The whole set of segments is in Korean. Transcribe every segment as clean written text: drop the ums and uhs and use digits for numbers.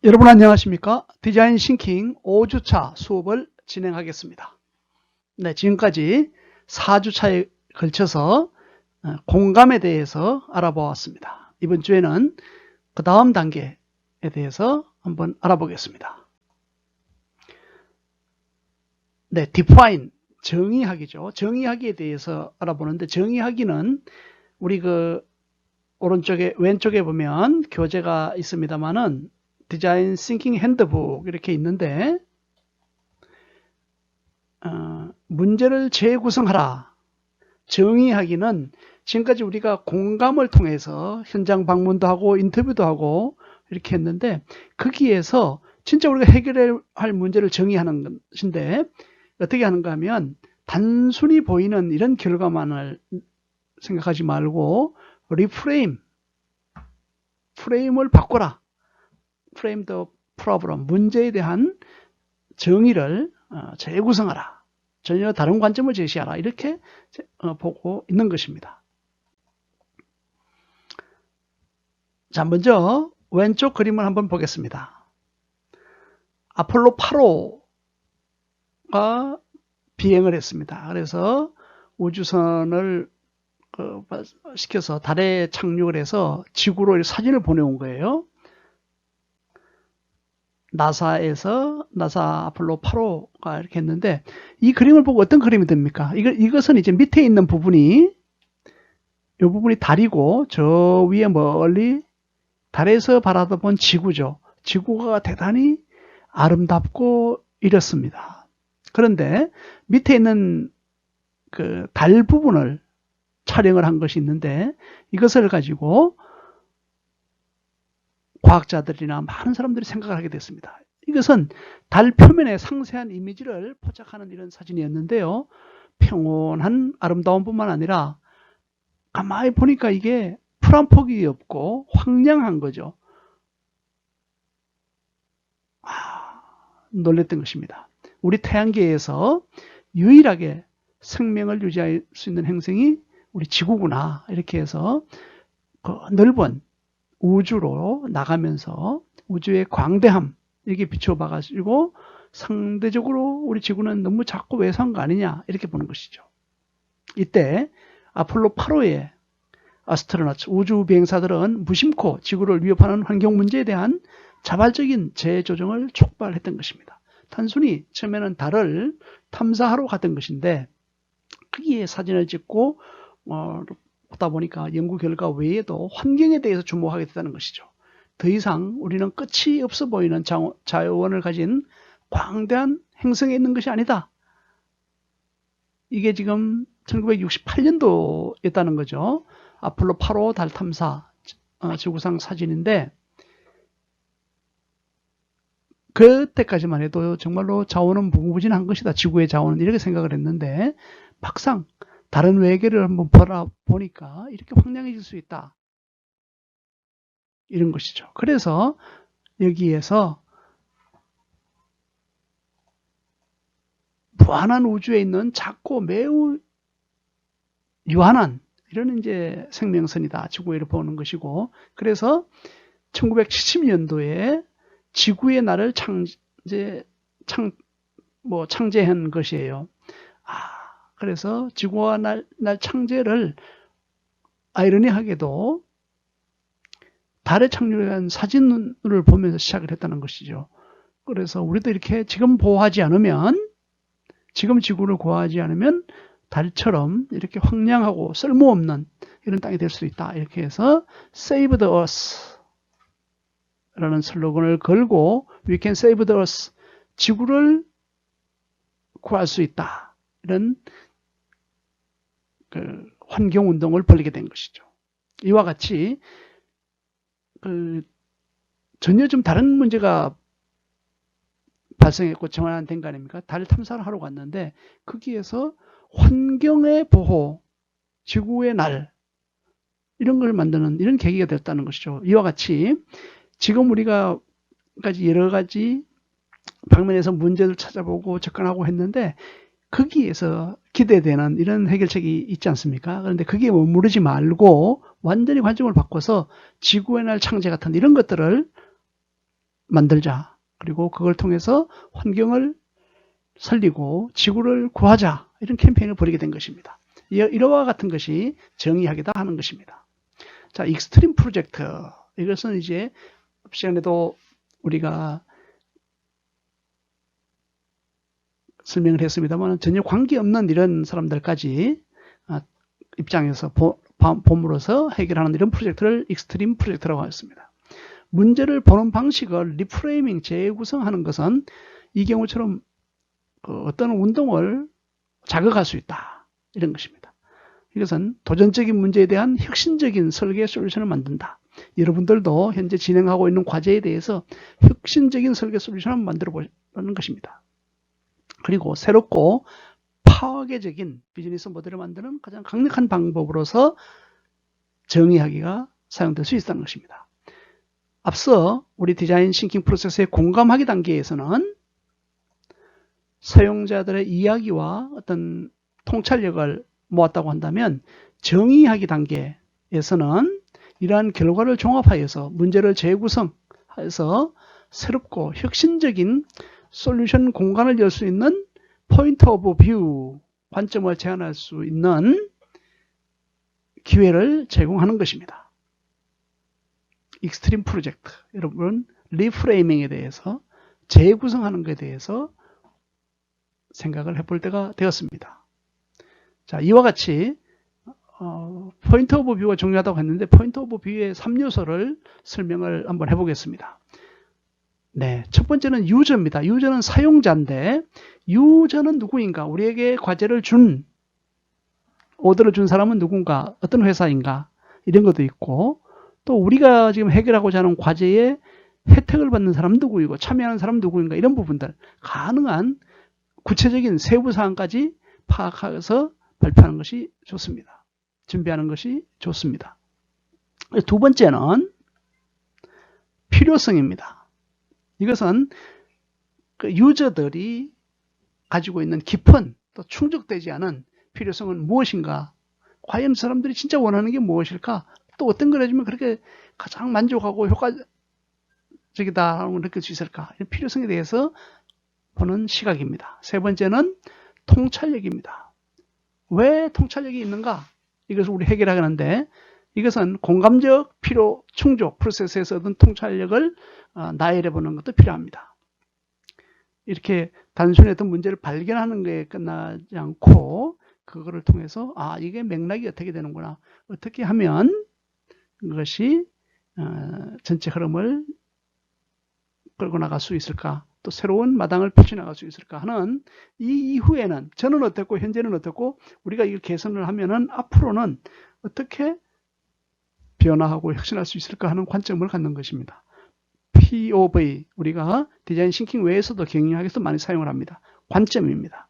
여러분 안녕하십니까? 디자인 싱킹 5주차 수업을 진행하겠습니다. 네, 지금까지 4주차에 걸쳐서 공감에 대해서 알아보았습니다. 이번 주에는 그 다음 단계에 대해서 한번 알아보겠습니다. 네, define, 정의하기죠. 정의하기에 대해서 알아보는데, 정의하기는 우리 오른쪽에, 왼쪽에 보면 교재가 있습니다만은 디자인 싱킹 핸드북 이렇게 있는데, 문제를 재구성하라. 정의하기는 지금까지 우리가 공감을 통해서 현장 방문도 하고 인터뷰도 하고 이렇게 했는데, 거기에서 진짜 우리가 해결해야 할 문제를 정의하는 것인데, 어떻게 하는가 하면 단순히 보이는 이런 결과만을 생각하지 말고 리프레임, 프레임을 바꿔라. 프레임 더 프로블럼, 문제에 대한 정의를 재구성하라. 전혀 다른 관점을 제시하라. 이렇게 보고 있는 것입니다. 자, 먼저 왼쪽 그림을 한번 보겠습니다. 아폴로 8호가 비행을 했습니다. 그래서 우주선을 시켜서 달에 착륙을 해서 지구로 사진을 보내온 거예요. 나사 아폴로 8호가 이렇게 했는데, 이 그림을 보고 어떤 그림이 됩니까? 이것은 이제 밑에 있는 부분이, 이 부분이 달이고, 저 위에 멀리 달에서 바라본 지구죠. 지구가 대단히 아름답고 이렇습니다. 그런데 밑에 있는 그 달 부분을 촬영을 한 것이 있는데, 이것을 가지고 과학자들이나 많은 사람들이 생각을 하게 됐습니다. 이것은 달 표면의 상세한 이미지를 포착하는 이런 사진이었는데요. 평온한 아름다움뿐만 아니라 가만히 보니까 이게 풀 한 폭이 없고 황량한 거죠. 놀랬던 것입니다. 우리 태양계에서 유일하게 생명을 유지할 수 있는 행성이 우리 지구구나. 이렇게 해서 그 넓은 우주로 나가면서 우주의 광대함 이렇게 비춰봐가지고 상대적으로 우리 지구는 너무 작고 왜소한 거 아니냐 이렇게 보는 것이죠. 이때 아폴로 8호의 아스트로나트 우주 비행사들은 무심코 지구를 위협하는 환경 문제에 대한 자발적인 재조정을 촉발했던 것입니다. 단순히 처음에는 달을 탐사하러 갔던 것인데, 거기에 사진을 찍고 보다 보니까 연구 결과 외에도 환경에 대해서 주목하게 됐다는 것이죠. 더 이상 우리는 끝이 없어 보이는 자원을 가진 광대한 행성에 있는 것이 아니다. 이게 지금 1968년도였다는 거죠. 아폴로 8호 달 탐사 지구상 사진인데, 그때까지만 해도 정말로 자원은 무궁무진한 것이다. 지구의 자원은 이렇게 생각을 했는데, 막상 다른 외계를 한번 보니까 이렇게 황량해질 수 있다. 이런 것이죠. 그래서 여기에서 무한한 우주에 있는 작고 매우 유한한 이런 이제 생명선이다. 지구를 보는 것이고, 그래서 1970년도에 지구의 날을 창제한 것이에요. 그래서 지구와 날 창제를 아이러니하게도 달에 착륙한 사진을 보면서 시작을 했다는 것이죠. 그래서 우리도 이렇게 지금 지구를 구하지 않으면 달처럼 이렇게 황량하고 쓸모없는 이런 땅이 될 수 있다. 이렇게 해서 Save the Earth 라는 슬로건을 걸고 We can save the Earth, 지구를 구할 수 있다. 이런 환경운동을 벌이게 된 것이죠. 이와 같이 전혀 좀 다른 문제가 발생했고 정환된 거 아닙니까? 달 탐사를 하러 갔는데 거기에서 환경의 보호, 지구의 날 이런 걸 만드는 이런 계기가 됐다는 것이죠. 이와 같이 지금 우리가 여러 가지 방면에서 문제를 찾아보고 접근하고 했는데 거기에서 기대되는 이런 해결책이 있지 않습니까? 그런데 그게 머무르지 말고 완전히 관점을 바꿔서 지구의 날 창제 같은 이런 것들을 만들자. 그리고 그걸 통해서 환경을 살리고 지구를 구하자. 이런 캠페인을 벌이게 된 것입니다. 이와 같은 것이 정의학이다 하는 것입니다. 자, 익스트림 프로젝트. 이것은 이제 시간에도 우리가 설명을 했습니다만 전혀 관계없는 이런 사람들까지 입장에서 봄으로서 해결하는 이런 프로젝트를 익스트림 프로젝트라고 했습니다. 문제를 보는 방식을 리프레이밍, 재구성하는 것은 이 경우처럼 어떤 운동을 자극할 수 있다. 이런 것입니다. 이것은 도전적인 문제에 대한 혁신적인 설계 솔루션을 만든다. 여러분들도 현재 진행하고 있는 과제에 대해서 혁신적인 설계 솔루션을 만들어 보는 것입니다. 그리고 새롭고 파괴적인 비즈니스 모델을 만드는 가장 강력한 방법으로서 정의하기가 사용될 수 있다는 것입니다. 앞서 우리 디자인 싱킹 프로세스의 공감하기 단계에서는 사용자들의 이야기와 어떤 통찰력을 모았다고 한다면 정의하기 단계에서는 이러한 결과를 종합하여서 문제를 재구성해서 새롭고 혁신적인 솔루션 공간을 열 수 있는 포인트 오브 뷰, 관점을 제안할 수 있는 기회를 제공하는 것입니다. 익스트림 프로젝트. 여러분, 리프레이밍에 대해서, 재구성하는 것에 대해서 생각을 해볼 때가 되었습니다. 자, 이와 같이 포인트 오브 뷰가 중요하다고 했는데 포인트 오브 뷰의 3요소를 설명을 한번 해보겠습니다. 네, 첫 번째는 유저입니다. 유저는 사용자인데 유저는 누구인가? 우리에게 과제를 준, 오더를 준 사람은 누군가? 어떤 회사인가? 이런 것도 있고 또 우리가 지금 해결하고자 하는 과제에 혜택을 받는 사람은 누구이고 참여하는 사람은 누구인가? 이런 부분들 가능한 구체적인 세부 사항까지 파악해서 발표하는 것이 좋습니다. 준비하는 것이 좋습니다. 두 번째는 필요성입니다. 이것은 그 유저들이 가지고 있는 깊은 또 충족되지 않은 필요성은 무엇인가? 과연 사람들이 진짜 원하는 게 무엇일까? 또 어떤 걸 해주면 그렇게 가장 만족하고 효과적이다라고 느낄 수 있을까? 이런 필요성에 대해서 보는 시각입니다. 세 번째는 통찰력입니다. 왜 통찰력이 있는가? 이것을 우리 해결하는데 이것은 공감적 필요 충족 프로세스에서 얻은 통찰력을 나열해 보는 것도 필요합니다. 이렇게 단순히 어떤 문제를 발견하는 것에 끝나지 않고 그거를 통해서 이게 맥락이 어떻게 되는구나. 어떻게 하면 그것이 전체 흐름을 끌고 나갈 수 있을까? 또 새로운 마당을 펼쳐나갈 수 있을까 하는 이 이후에는 저는 어떻고 현재는 어떻고 우리가 이걸 개선을 하면은 앞으로는 어떻게 변화하고 혁신할 수 있을까 하는 관점을 갖는 것입니다. POV, 우리가 디자인 싱킹 외에서도 경영학에서 많이 사용을 합니다. 관점입니다.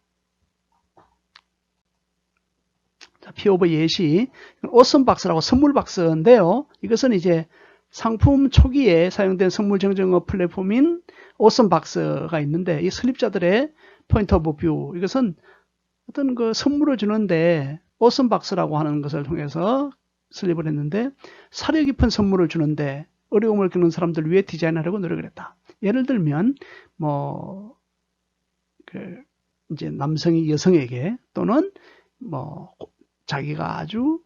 자, POV 예시, 오썸 박스라고 선물 박스인데요. 이것은 이제 상품 초기에 사용된 선물 정정업 플랫폼인 오썸 박스가 있는데 이 설립자들의 포인트 오브 뷰, 이것은 어떤 그 선물을 주는데 오썸 박스라고 하는 것을 통해서 설립을 했는데 사려 깊은 선물을 주는데 어려움을 겪는 사람들 위해 디자인하려고 노력을 했다. 예를 들면 이제 남성이 여성에게 또는 자기가 아주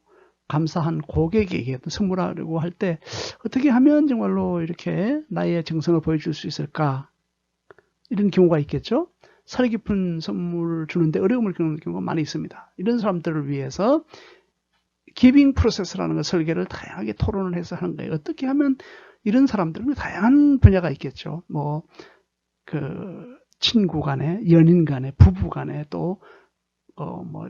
감사한 고객에게 선물하려고 할 때 어떻게 하면 정말로 이렇게 나의 정성을 보여줄 수 있을까? 이런 경우가 있겠죠. 사려 깊은 선물을 주는데 어려움을 겪는 경우가 많이 있습니다. 이런 사람들을 위해서 기빙 프로세스라는 걸 설계를 다양하게 토론을 해서 하는 거예요. 어떻게 하면 이런 사람들은 다양한 분야가 있겠죠. 친구 간에, 연인 간에, 부부 간에 또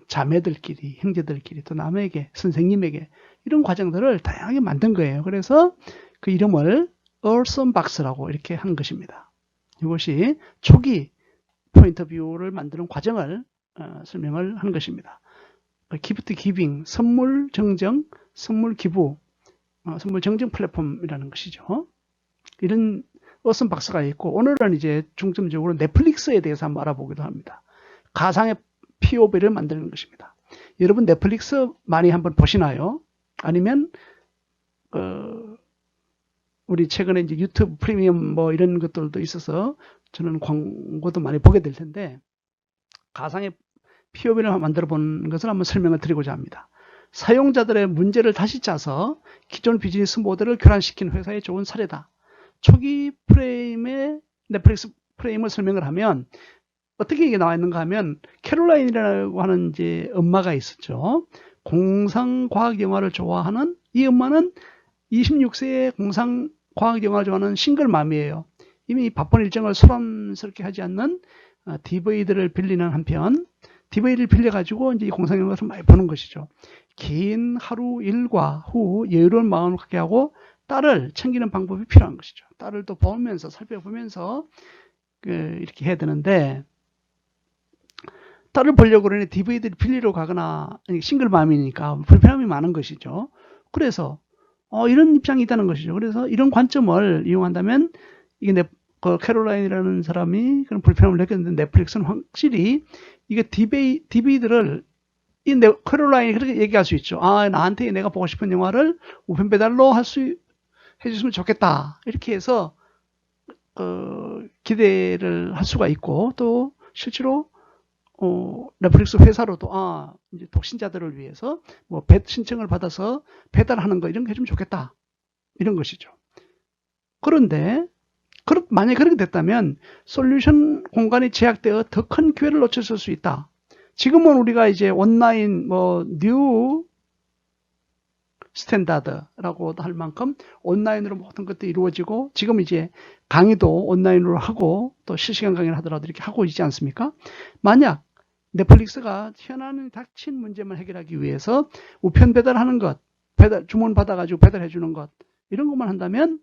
자매들끼리, 형제들끼리, 또 남에게, 선생님에게 이런 과정들을 다양하게 만든 거예요. 그래서 그 이름을 Awesome Box라고 이렇게 한 것입니다. 이것이 초기 포인트 뷰를 만드는 과정을 설명을 한 것입니다. 기프트 기빙, 선물 정정, 선물 기부, 선물 정정 플랫폼이라는 것이죠. 이런 Awesome Box가 있고 오늘은 이제 중점적으로 넷플릭스에 대해서 한번 알아보기도 합니다. 가상의 POV를 만드는 것입니다. 여러분 넷플릭스 많이 한번 보시나요? 아니면 우리 최근에 이제 유튜브 프리미엄 뭐 이런 것들도 있어서 저는 광고도 많이 보게 될 텐데, 가상의 POB를 만들어 보는 것을 한번 설명을 드리고자 합니다. 사용자들의 문제를 다시 짜서 기존 비즈니스 모델을 교란시킨 회사의 좋은 사례다. 초기 프레임의 넷플릭스 프레임을 설명을 하면 어떻게 이게 나와 있는가 하면, 캐롤라인이라고 하는 이제 엄마가 있었죠. 공상과학 영화를 좋아하는 이 엄마는 26세의 공상과학 영화를 좋아하는 싱글맘이에요. 이미 바쁜 일정을 소란스럽게 하지 않는 DVD를 빌리는 한편, DVD를 빌려가지고 이제 공상 영화를 많이 보는 것이죠. 긴 하루 일과 후 여유로운 마음을 갖게 하고 딸을 챙기는 방법이 필요한 것이죠. 딸을 또 보면서 살펴보면서 이렇게 해야 되는데, 딸을 보려고 그러니 DVD를 빌리러 가거나 싱글맘이니까 불편함이 많은 것이죠. 그래서 이런 입장이 있다는 것이죠. 그래서 이런 관점을 이용한다면 이게 캐롤라인이라는 사람이 그런 불편함을 느꼈는데, 넷플릭스는 확실히 이게 DVD를 이 캐롤라인이 그렇게 얘기할 수 있죠. 아, 나한테 내가 보고 싶은 영화를 우편 배달로 해줬으면 좋겠다. 이렇게 해서 기대를 할 수가 있고, 또 실제로 넷플릭스 회사로도 이제 독신자들을 위해서 뭐 신청을 받아서 배달하는 거 이런 거 해주면 좋겠다, 이런 것이죠. 그런데 만약에 그렇게 됐다면 솔루션 공간이 제약되어 더 큰 기회를 놓쳤을 수 있다. 지금은 우리가 이제 온라인 뉴 스탠다드라고 할 만큼 온라인으로 모든 것들이 이루어지고, 지금 이제 강의도 온라인으로 하고 또 실시간 강의를 하더라도 이렇게 하고 있지 않습니까? 만약 넷플릭스가 현안에 닥친 문제만 해결하기 위해서 우편 배달하는 것, 주문 받아가지고 배달해 주는 것, 이런 것만 한다면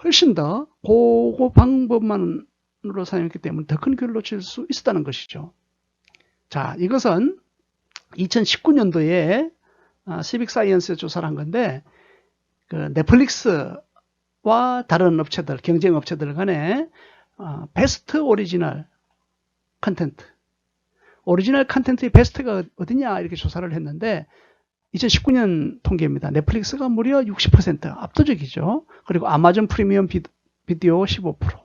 훨씬 더 그 방법만으로 사용했기 때문에 더 큰 기회를 놓칠 수 있었다는 것이죠. 자, 이것은 2019년도에 시빅 사이언스에 조사를 한 건데, 넷플릭스와 다른 업체들, 경쟁 업체들 간에 베스트 오리지널 컨텐트, 오리지널 컨텐츠의 베스트가 어디냐 이렇게 조사를 했는데, 2019년 통계입니다. 넷플릭스가 무려 60%, 압도적이죠. 그리고 아마존 프리미엄 비디오 15%.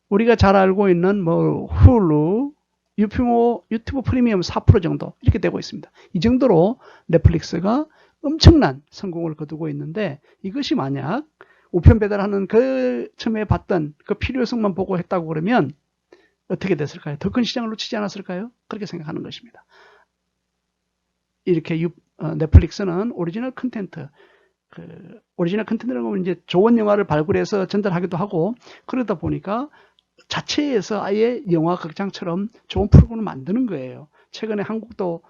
우리가 잘 알고 있는 훌루, 유튜브 프리미엄 4% 정도 이렇게 되고 있습니다. 이 정도로 넷플릭스가 엄청난 성공을 거두고 있는데, 이것이 만약 우편 배달하는 처음에 봤던 그 필요성만 보고 했다고 그러면 어떻게 됐을까요? 더 큰 시장을 놓치지 않았을까요? 그렇게 생각하는 것입니다. 이렇게 넷플릭스는 오리지널 컨텐트, 오리지널 컨텐츠라고 하면 이제 좋은 영화를 발굴해서 전달하기도 하고, 그러다 보니까 자체에서 아예 영화 극장처럼 좋은 프로그램을 만드는 거예요. 최근에 한국도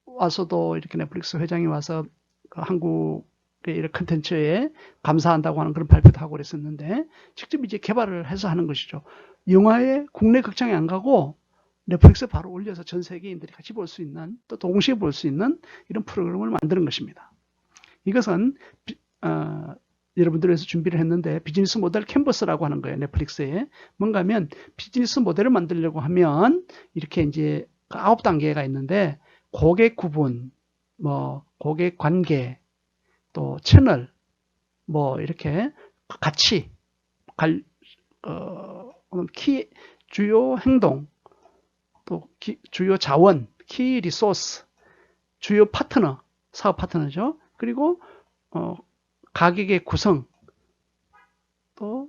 와서도 이렇게 넷플릭스 회장이 와서 한국의 이런 컨텐츠에 감사한다고 하는 그런 발표도 하고 그랬었는데, 직접 이제 개발을 해서 하는 것이죠. 영화에 국내 극장에 안 가고 넷플릭스에 바로 올려서 전 세계인들이 같이 볼 수 있는, 또 동시에 볼 수 있는 이런 프로그램을 만드는 것입니다. 이것은 여러분들 위해서 준비를 했는데, 비즈니스 모델 캔버스라고 하는 거예요. 넷플릭스에 뭔가 하면 비즈니스 모델을 만들려고 하면 이렇게 이제 9단계가 있는데, 고객 구분, 고객 관계, 또 채널, 이렇게 가치, 주요 행동, 또 주요 자원, 키 리소스, 주요 파트너, 사업 파트너죠. 그리고 가격의 구성, 또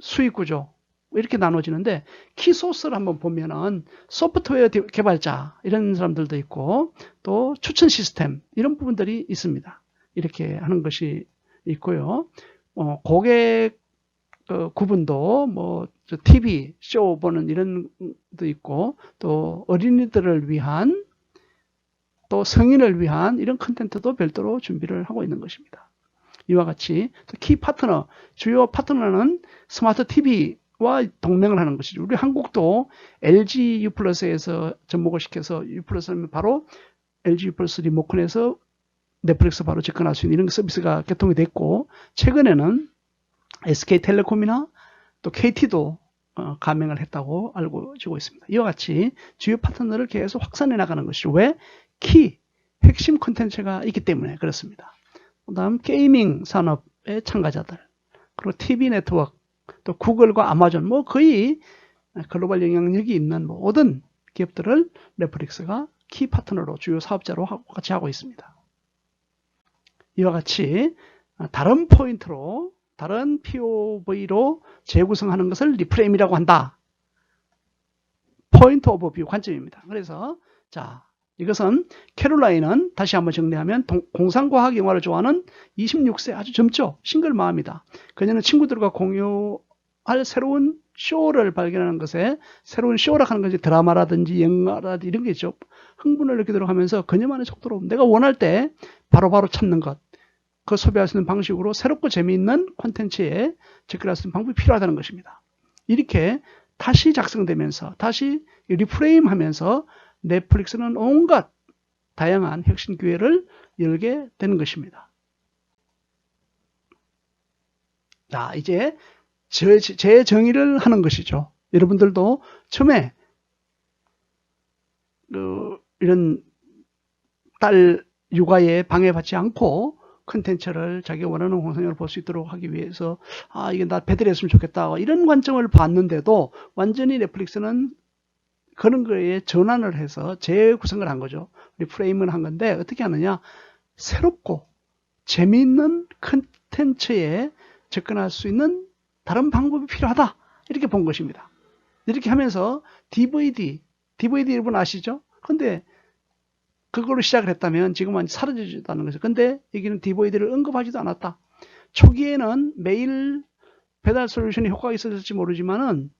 수익 구조, 이렇게 나눠지는데, 키 소스를 한번 보면은 소프트웨어 개발자 이런 사람들도 있고, 또 추천 시스템 이런 부분들이 있습니다. 이렇게 하는 것이 있고요. 고객 구분도 TV 쇼 보는 이런 것도 있고, 또 어린이들을 위한, 또 성인을 위한 이런 컨텐츠도 별도로 준비를 하고 있는 것입니다. 이와 같이 또 키 파트너, 주요 파트너는 스마트 TV와 동맹을 하는 것이죠. 우리 한국도 LG U+에서 접목을 시켜서 U+는 바로 LG U+ 리모컨에서 넷플릭스 바로 접근할 수 있는 이런 서비스가 개통이 됐고, 최근에는 SK텔레콤이나 또 KT도 가맹을 했다고 알고지고 있습니다. 이와 같이 주요 파트너를 계속 확산해 나가는 것이죠. 왜? 핵심 콘텐츠가 있기 때문에 그렇습니다. 그다음 게이밍 산업의 참가자들, 그리고 TV 네트워크, 또 구글과 아마존, 뭐 거의 글로벌 영향력이 있는 모든 기업들을 넷플릭스가 키 파트너로, 주요 사업자로 같이 하고 있습니다. 이와 같이 다른 포인트로, 다른 POV로 재구성하는 것을 리프레임이라고 한다. 포인트 오브 뷰 관점입니다. 그래서 자, 이것은 캐롤라인은 다시 한번 정리하면 공상과학 영화를 좋아하는 26세 아주 젊죠. 싱글맘이다. 그녀는 친구들과 공유할 새로운 쇼를 발견하는 것에, 새로운 쇼라 하는 것이 드라마라든지 영화라든지 이런 게 있죠. 흥분을 느끼도록 하면서 그녀만의 속도로 내가 원할 때 바로바로 찾는 것, 그 소비할 수 있는 방식으로 새롭고 재미있는 콘텐츠에 접근할 수 있는 방법이 필요하다는 것입니다. 이렇게 다시 작성되면서 다시 리프레임 하면서 넷플릭스는 온갖 다양한 혁신 기회를 열게 되는 것입니다. 자, 이제 재정의를 하는 것이죠. 여러분들도 처음에 이런 딸 육아에 방해받지 않고 컨텐츠를 자기가 원하는 공상을 볼 수 있도록 하기 위해서 이게 나 배달했으면 좋겠다 이런 관점을 봤는데도 완전히 넷플릭스는 그런 거에 전환을 해서 재구성을 한 거죠. 리프레임을 한 건데 어떻게 하느냐, 새롭고 재미있는 컨텐츠에 접근할 수 있는 다른 방법이 필요하다 이렇게 본 것입니다. 이렇게 하면서 DVD 여러분 아시죠? 근데 그걸로 시작을 했다면 지금은 사라지지도 거죠. 근데 여기는 DVD를 언급하지도 않았다. 초기에는 매일 배달 솔루션이 효과가 있었을지 모르지만은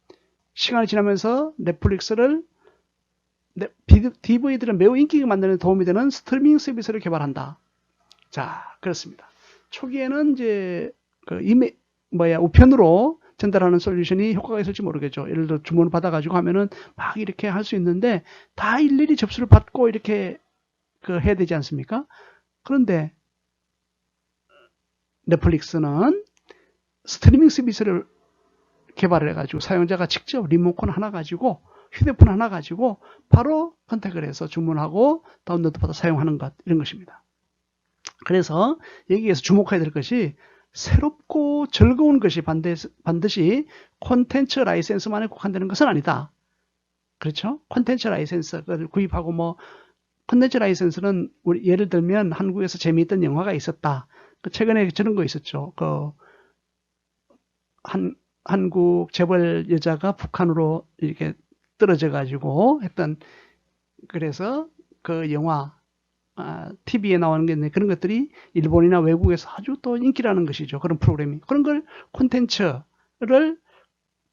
시간이 지나면서 넷플릭스를 DVD를 매우 인기가 만드는 데 도움이 되는 스트리밍 서비스를 개발한다. 자, 그렇습니다. 초기에는 이제 우편으로 전달하는 솔루션이 효과가 있을지 모르겠죠. 예를 들어 주문을 받아가지고 하면은 막 이렇게 할 수 있는데 다 일일이 접수를 받고 이렇게 해야 되지 않습니까? 그런데 넷플릭스는 스트리밍 서비스를 개발을 해가지고 사용자가 직접 리모컨 하나 가지고 휴대폰 하나 가지고 바로 컨택을 해서 주문하고 다운로드 받아 사용하는 것, 이런 것입니다. 그래서 여기에서 주목해야 될 것이 새롭고 즐거운 것이 반드시 콘텐츠 라이센스만에 국한되는 것은 아니다. 그렇죠? 콘텐츠 라이센스를 구입하고 콘텐츠 라이센스는 예를 들면 한국에서 재미있던 영화가 있었다. 최근에 저런 거 있었죠. 한국 재벌 여자가 북한으로 이렇게 떨어져 가지고 했던, 그래서 그 영화 TV에 나오는 게 있는데 그런 것들이 일본이나 외국에서 아주 또 인기라는 것이죠. 그런 프로그램이. 그런 걸 콘텐츠를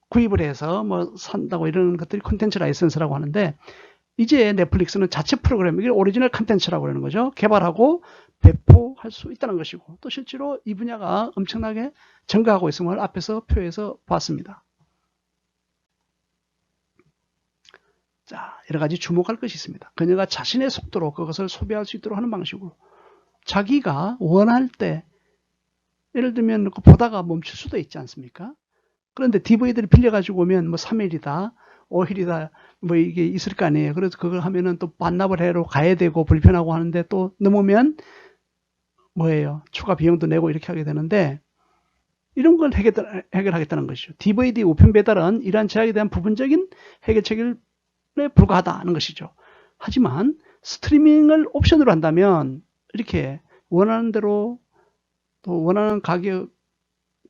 구입을 해서 산다고 이런 것들이 콘텐츠 라이센스라고 하는데, 이제 넷플릭스는 자체 프로그램, 이게 오리지널 콘텐츠라고 하는 거죠. 개발하고 배포할 수 있다는 것이고, 또 실제로 이 분야가 엄청나게 증가하고 있음을 앞에서 표에서 봤습니다. 자, 여러 가지 주목할 것이 있습니다. 그녀가 자신의 속도로 그것을 소비할 수 있도록 하는 방식으로 자기가 원할 때, 예를 들면 보다가 멈출 수도 있지 않습니까? 그런데 DVD를 빌려가지고 오면 3일이다, 5일이다, 이게 있을 거 아니에요. 그래서 그걸 하면은 또 반납을 해로 가야 되고 불편하고 하는데 또 넘으면 추가 비용도 내고 이렇게 하게 되는데, 이런 걸 해결하겠다는 것이죠. DVD 우편 배달은 이러한 제약에 대한 부분적인 해결책에 불과하다는 것이죠. 하지만 스트리밍을 옵션으로 한다면 이렇게 원하는 대로 또 원하는 가격,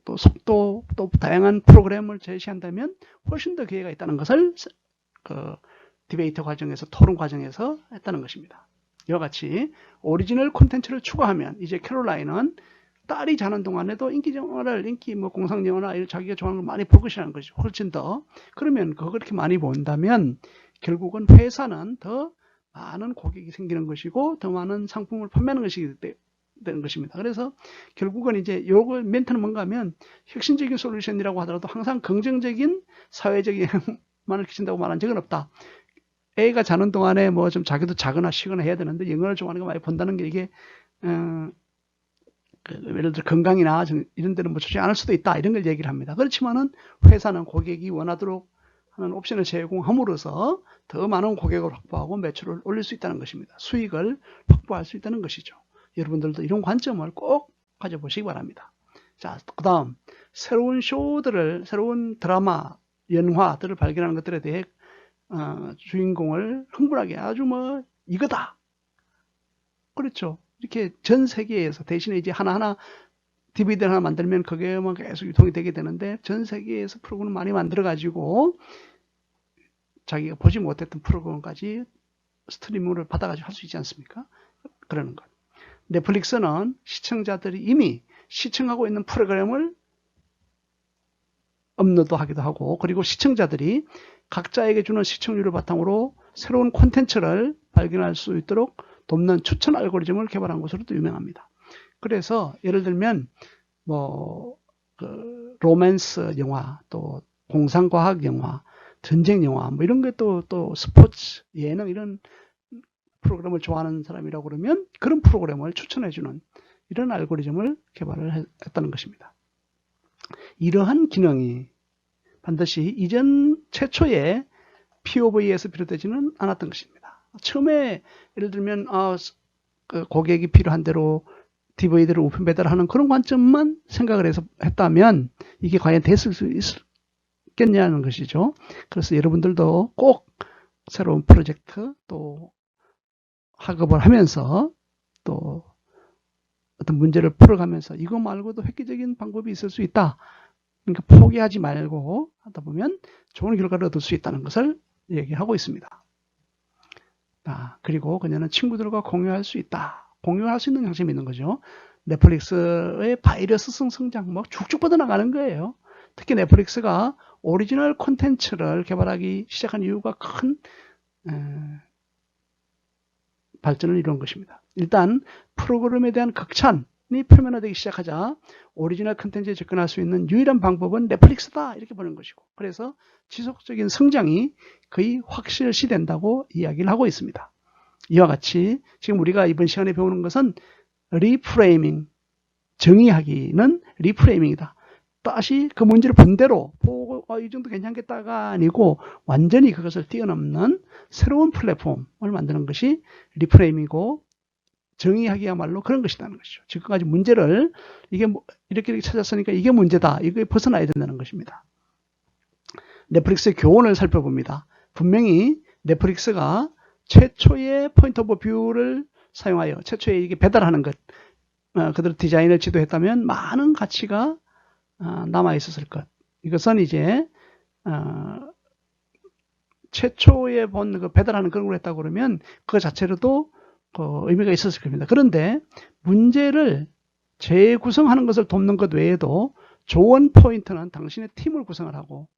또 속도, 또 다양한 프로그램을 제시한다면 훨씬 더 기회가 있다는 것을 디베이트 과정에서, 토론 과정에서 했다는 것입니다. 이와 같이 오리지널 콘텐츠를 추가하면 이제 캐롤라인은 딸이 자는 동안에도 인기 공상 영화나 자기가 좋아하는 걸 많이 볼 것이라는 것이죠. 훨씬 더. 그러면 그걸 그렇게 많이 본다면 결국은 회사는 더 많은 고객이 생기는 것이고 더 많은 상품을 판매하는 것이 되는 것입니다. 그래서 결국은 이제 요거 멘트는 뭔가 하면 혁신적인 솔루션이라고 하더라도 항상 긍정적인 사회적인 영향만을 끼친다고 말한 적은 없다. 애가 자는 동안에 좀 자기도 자거나 쉬거나 해야 되는데 영화를 좋아하는 거 많이 본다는 게 이게 예를 들어 건강이나 이런 데는 좋지 않을 수도 있다, 이런 걸 얘기를 합니다. 그렇지만은 회사는 고객이 원하도록 하는 옵션을 제공함으로써 더 많은 고객을 확보하고 매출을 올릴 수 있다는 것입니다. 수익을 확보할 수 있다는 것이죠. 여러분들도 이런 관점을 꼭 가져보시기 바랍니다. 자, 그 다음 새로운 쇼들을, 새로운 드라마, 연화들을 발견하는 것들에 대해 주인공을 흥분하게 아주 뭐 이거다. 그렇죠. 이렇게 전 세계에서 대신에 이제 하나하나 DVD 하나 만들면 그게 뭐 계속 유통이 되게 되는데 전 세계에서 프로그램을 많이 만들어 가지고 자기가 보지 못했던 프로그램까지 스트리밍을 받아가지고 할 수 있지 않습니까? 그러는 것. 넷플릭스는 시청자들이 이미 시청하고 있는 프로그램을 업로드하기도 하고, 그리고 시청자들이 각자에게 주는 시청률을 바탕으로 새로운 콘텐츠를 발견할 수 있도록 돕는 추천 알고리즘을 개발한 것으로도 유명합니다. 그래서 예를 들면 그 로맨스 영화, 또 공상과학 영화, 전쟁 영화, 뭐 이런 게 또 스포츠, 예능 이런 프로그램을 좋아하는 사람이라고 그러면 그런 프로그램을 추천해주는 이런 알고리즘을 개발을 했다는 것입니다. 이러한 기능이 반드시 이전 최초의 POV에서 비롯되지는 않았던 것입니다. 처음에 예를 들면 그 고객이 필요한 대로 DVD를 우편 배달하는 그런 관점만 생각을 해서 했다면 이게 과연 됐을 수 있겠냐는 것이죠. 그래서 여러분들도 꼭 새로운 프로젝트 또 학업을 하면서 또 어떤 문제를 풀어가면서 이거 말고도 획기적인 방법이 있을 수 있다. 그러니까 포기하지 말고 하다 보면 좋은 결과를 얻을 수 있다는 것을 얘기하고 있습니다. 그리고 그녀는 친구들과 공유할 수 있다. 공유할 수 있는 장점이 있는 거죠. 넷플릭스의 바이러스성 성장 뭐 쭉쭉 뻗어나가는 거예요. 특히 넷플릭스가 오리지널 콘텐츠를 개발하기 시작한 이유가 큰 발전을 이룬 것입니다. 일단 프로그램에 대한 극찬이 표면화되기 시작하자 오리지널 콘텐츠에 접근할 수 있는 유일한 방법은 넷플릭스다 이렇게 보는 것이고, 그래서 지속적인 성장이 거의 확실시 된다고 이야기를 하고 있습니다. 이와 같이 지금 우리가 이번 시간에 배우는 것은 리프레이밍, 정의하기는 리프레이밍이다. 다시 그 문제를 본대로 보고 이 정도 괜찮겠다가 아니고 완전히 그것을 뛰어넘는 새로운 플랫폼을 만드는 것이 리프레이밍이고, 정의하기야말로 그런 것이라는 것이죠. 지금까지 문제를 이게 이렇게 찾았으니까 이게 문제다. 이거에 벗어나야 된다는 것입니다. 넷플릭스의 교훈을 살펴봅니다. 분명히 넷플릭스가 최초의 포인트 오브 뷰를 사용하여 최초에 이게 배달하는 것, 그대로 디자인을 지도했다면 많은 가치가 남아 있었을 것. 이것은 이제 최초에 본 그 배달하는 그런 걸 했다고 그러면 그 자체로도 의미가 있었을 겁니다. 그런데 문제를 재구성하는 것을 돕는 것 외에도 좋은 포인트는 당신의 팀을 구성을 하고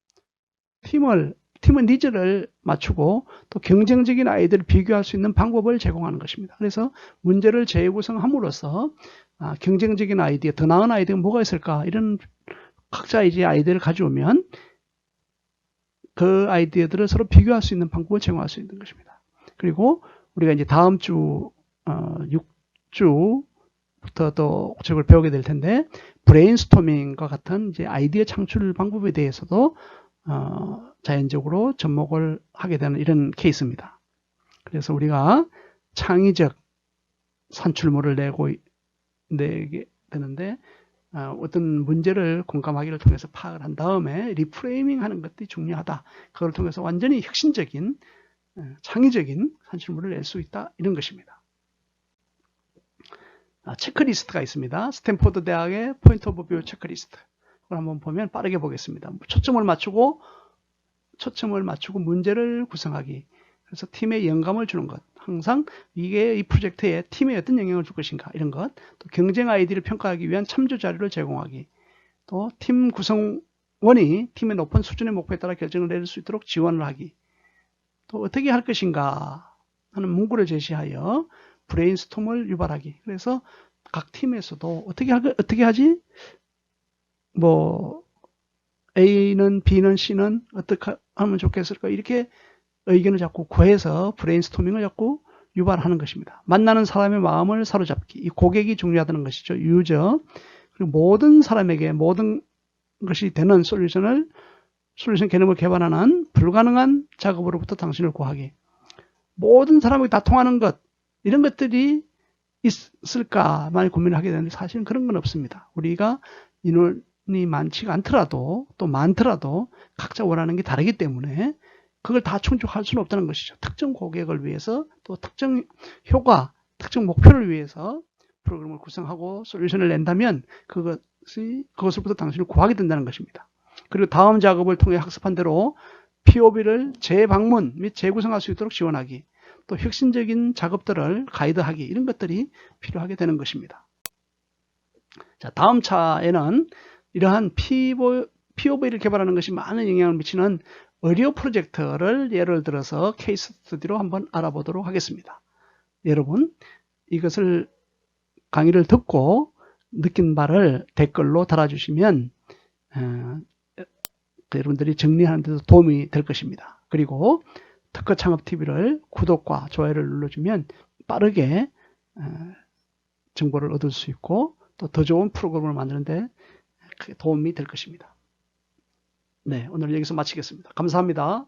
팀의 니즈를 맞추고 또 경쟁적인 아이들을 비교할 수 있는 방법을 제공하는 것입니다. 그래서 문제를 재구성함으로써 경쟁적인 아이디어, 더 나은 아이디어가 뭐가 있을까, 이런 각자 이제 아이디어를 가져오면 그 아이디어들을 서로 비교할 수 있는 방법을 제공할 수 있는 것입니다. 그리고 우리가 이제 다음 주 6주부터 또 저걸 배우게 될 텐데, 브레인스토밍과 같은 이제 아이디어 창출 방법에 대해서도 자연적으로 접목을 하게 되는 이런 케이스입니다. 그래서 우리가 창의적 산출물을 내게 되는데 어떤 문제를 공감하기를 통해서 파악을 한 다음에 리프레이밍 하는 것이 중요하다. 그걸 통해서 완전히 혁신적인 창의적인 산출물을 낼 수 있다, 이런 것입니다. 체크리스트가 있습니다. 스탠포드 대학의 포인트 오브 뷰 체크리스트. 그걸 한번 보면 빠르게 보겠습니다. 초점을 맞추고 문제를 구성하기. 그래서 팀에 영감을 주는 것. 항상 이게 이 프로젝트에 팀에 어떤 영향을 줄 것인가, 이런 것. 또 경쟁 아이디를 평가하기 위한 참조 자료를 제공하기. 또 팀 구성원이 팀의 높은 수준의 목표에 따라 결정을 내릴 수 있도록 지원을 하기. 또 어떻게 할 것인가 하는 문구를 제시하여 브레인스톰을 유발하기. 그래서 각 팀에서도 어떻게 하지? 뭐 A는 B는 C는 어떻게 하면 좋겠을까? 이렇게 의견을 자꾸 구해서 브레인스토밍을 자꾸 유발하는 것입니다. 만나는 사람의 마음을 사로잡기. 이 고객이 중요하다는 것이죠. 유저. 그리고 모든 사람에게 모든 것이 되는 솔루션 개념을 개발하는 불가능한 작업으로부터 당신을 구하기. 모든 사람에게 다 통하는 것, 이런 것들이 있을까만 고민을 하게 되는데 사실은 그런 건 없습니다. 우리가 인원이 많지가 않더라도 또 많더라도 각자 원하는 게 다르기 때문에 그걸 다 충족할 수는 없다는 것이죠. 특정 고객을 위해서 또 특정 효과, 특정 목표를 위해서 프로그램을 구성하고 솔루션을 낸다면 그것으로부터 당신을 구하게 된다는 것입니다. 그리고 다음 작업을 통해 학습한 대로 POB를 재방문 및 재구성할 수 있도록 지원하기, 또 혁신적인 작업들을 가이드하기, 이런 것들이 필요하게 되는 것입니다. 자, 다음 차에는 이러한 POB를 개발하는 것이 많은 영향을 미치는 의료 프로젝트를 예를 들어서 케이스 스터디로 한번 알아보도록 하겠습니다. 여러분, 이것을 강의를 듣고 느낀 바를 댓글로 달아주시면 여러분들이 정리하는 데도 도움이 될 것입니다. 그리고 특허창업TV를 구독과 좋아요를 눌러주면 빠르게 정보를 얻을 수 있고 또 더 좋은 프로그램을 만드는데 크게 도움이 될 것입니다. 네, 오늘 여기서 마치겠습니다. 감사합니다.